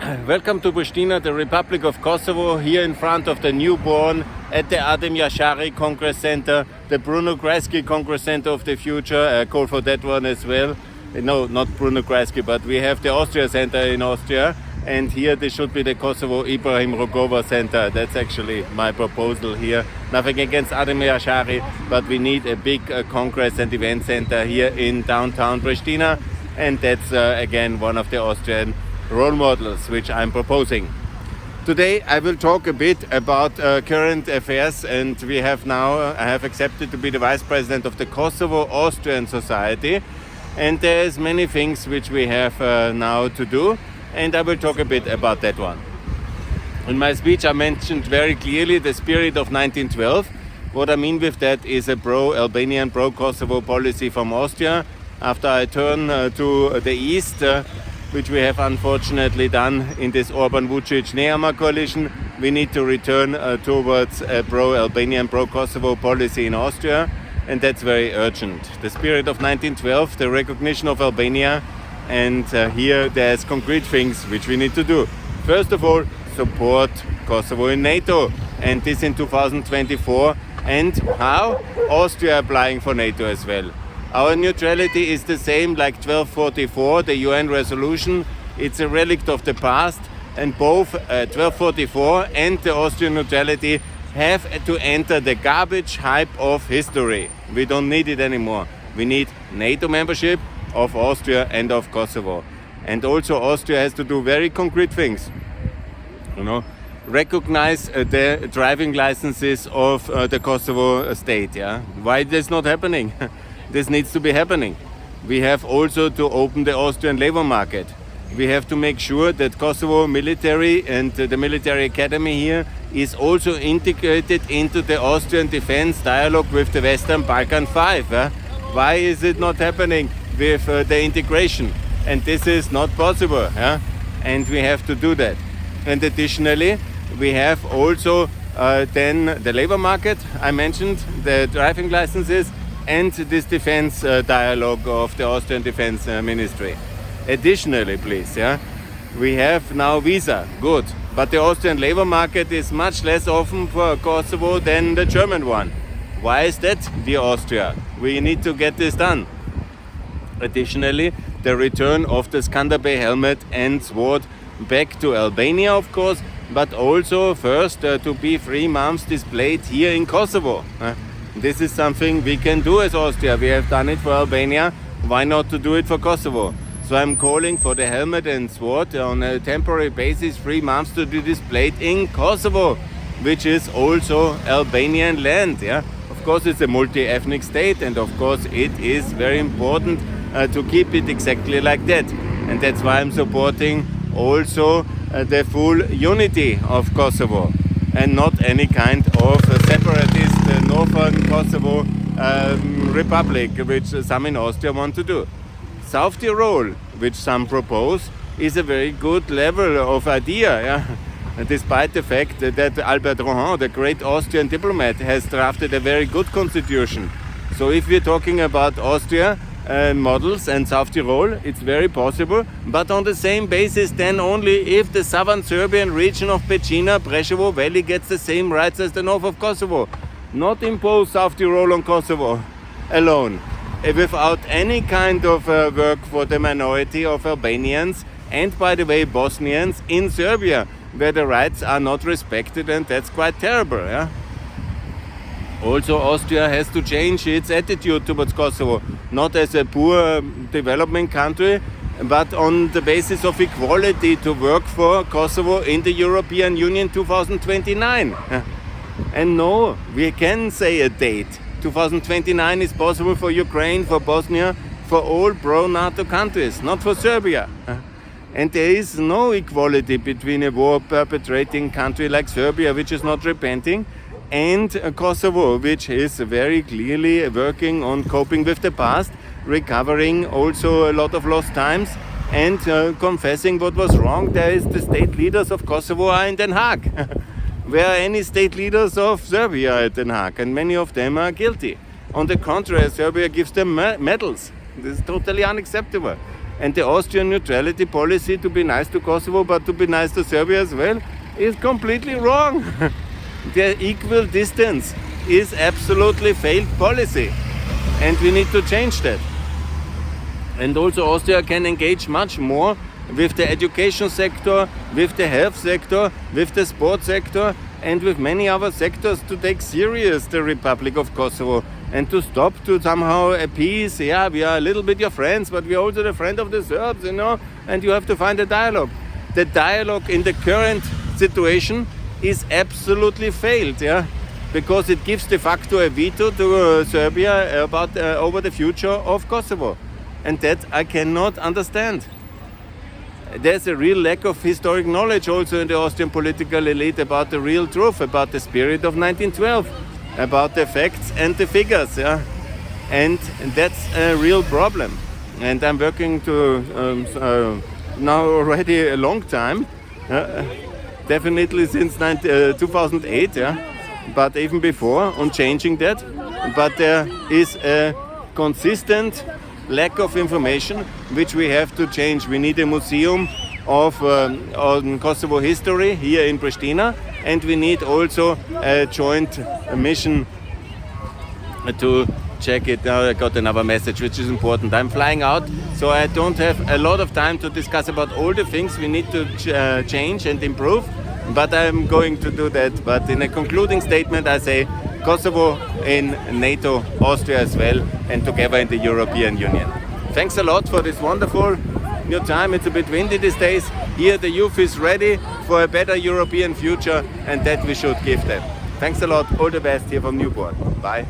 Welcome to Pristina, the Republic of Kosovo, here in front of the newborn at the Adem Yashari Congress Center, the Bruno Kreisky Congress Center of the future. I call for that one as well. No, not Bruno Kreisky, but we have the Austria Center in Austria, and here this should be the Kosovo Ibrahim Rugova Center. That's actually my proposal here. Nothing against Adem Yashari, but we need a big congress and event center here in downtown Pristina, and that's again one of the Austrian role models which I'm proposing. Today I will talk a bit about current affairs, and I have accepted to be the Vice President of the Kosovo Austrian Society, and there's many things which we have now to do, and I will talk a bit about that one. In my speech I mentioned very clearly the spirit of 1912. What I mean with that is a pro-Albanian, pro-Kosovo policy from Austria. After I turn to the east, which we have unfortunately done in this Orban-Vučić-Nehammer coalition, we need to return towards a pro-Albanian, pro-Kosovo policy in Austria, and that's very urgent. The spirit of 1912, the recognition of Albania, and here there's concrete things which we need to do. First of all, support Kosovo in NATO, and this in 2024. And how? Austria applying for NATO as well. Our neutrality is the same like 1244, the UN resolution. It's a relic of the past, and both 1244 and the Austrian neutrality have to enter the garbage heap of history. We don't need it anymore. We need NATO membership of Austria and of Kosovo. And also Austria has to do very concrete things. Recognize the driving licenses of the Kosovo state. Yeah? Why is this not happening? This needs to be happening. We have also to open the Austrian labor market. We have to make sure that Kosovo military and the military academy here is also integrated into the Austrian defense dialogue with the Western Balkan Five. Why is it not happening with the integration? And this is not possible. And we have to do that. And additionally, we have also then the labor market. I mentioned the driving licenses and this defense dialogue of the Austrian Defense Ministry. Additionally, please, we have now visa, good, but the Austrian labor market is much less open for Kosovo than the German one. Why is that, dear Austria? We need to get this done. Additionally, the return of the Skanderbeg helmet and sword back to Albania, of course, but also first to be 3 months displayed here in Kosovo. This is something we can do as Austria. We have done it for Albania. Why not to do it for Kosovo? So I'm calling for the helmet and sword on a temporary basis, 3 months to be displayed in Kosovo, which is also Albanian land. Of course, it's a multi-ethnic state, and of course it is very important to keep it exactly like that. And that's why I'm supporting also the full unity of Kosovo, and not any kind of separatist northern Kosovo republic, which some in Austria want to do. South Tyrol, which some propose, is a very good level of idea, despite the fact that Albert Rohan, the great Austrian diplomat, has drafted a very good constitution. So if we're talking about Austria models and South Tyrol, it's very possible, but on the same basis then only if the southern Serbian region of Pečina, Preševo Valley gets the same rights as the north of Kosovo. Not impose South Tyrol on Kosovo alone, without any kind of work for the minority of Albanians and, by the way, Bosnians in Serbia, where the rights are not respected, and that's quite terrible. Also, Austria has to change its attitude towards Kosovo, not as a poor developing country, but on the basis of equality to work for Kosovo in the European Union 2029. And no, we can say a date. 2029 is possible for Ukraine, for Bosnia, for all pro-NATO countries, not for Serbia. And there is no equality between a war-perpetrating country like Serbia, which is not repenting, and Kosovo, which is very clearly working on coping with the past, recovering also a lot of lost times, and confessing what was wrong. There is the state leaders of Kosovo are in Den Haag. Where are any state leaders of Serbia at Den Haag? And many of them are guilty. On the contrary, Serbia gives them medals. This is totally unacceptable. And the Austrian neutrality policy, to be nice to Kosovo but to be nice to Serbia as well, is completely wrong. The equal distance is absolutely failed policy, and we need to change that. And also Austria can engage much more with the education sector, with the health sector, with the sport sector, and with many other sectors to take serious the Republic of Kosovo and to stop to somehow appease, yeah, we are a little bit your friends, but we are also the friend of the Serbs, you know, and you have to find a dialogue. The dialogue in the current situation is absolutely failed, yeah, because it gives de facto a veto to Serbia about over the future of Kosovo, and that I cannot understand. There's a real lack of historic knowledge also in the Austrian political elite about the real truth, about the spirit of 1912, about the facts and the figures, yeah, and that's a real problem. And I'm working to now already a long time, definitely since 2008, yeah, but even before, on changing that. But there is a consistent lack of information which we have to change. We need a museum of on Kosovo history here in Pristina, and we need also a joint mission to check it. Now I got another message which is important. I'm flying out, so I don't have a lot of time to discuss about all the things we need to change and improve, but I'm going to do that. But in a concluding statement I say Kosovo in NATO, Austria as well, and together in the European Union. Thanks a lot for this wonderful new time. It's a bit windy these days. Here the youth is ready for a better European future, and that we should give them. Thanks a lot. All the best here from Newport. Bye.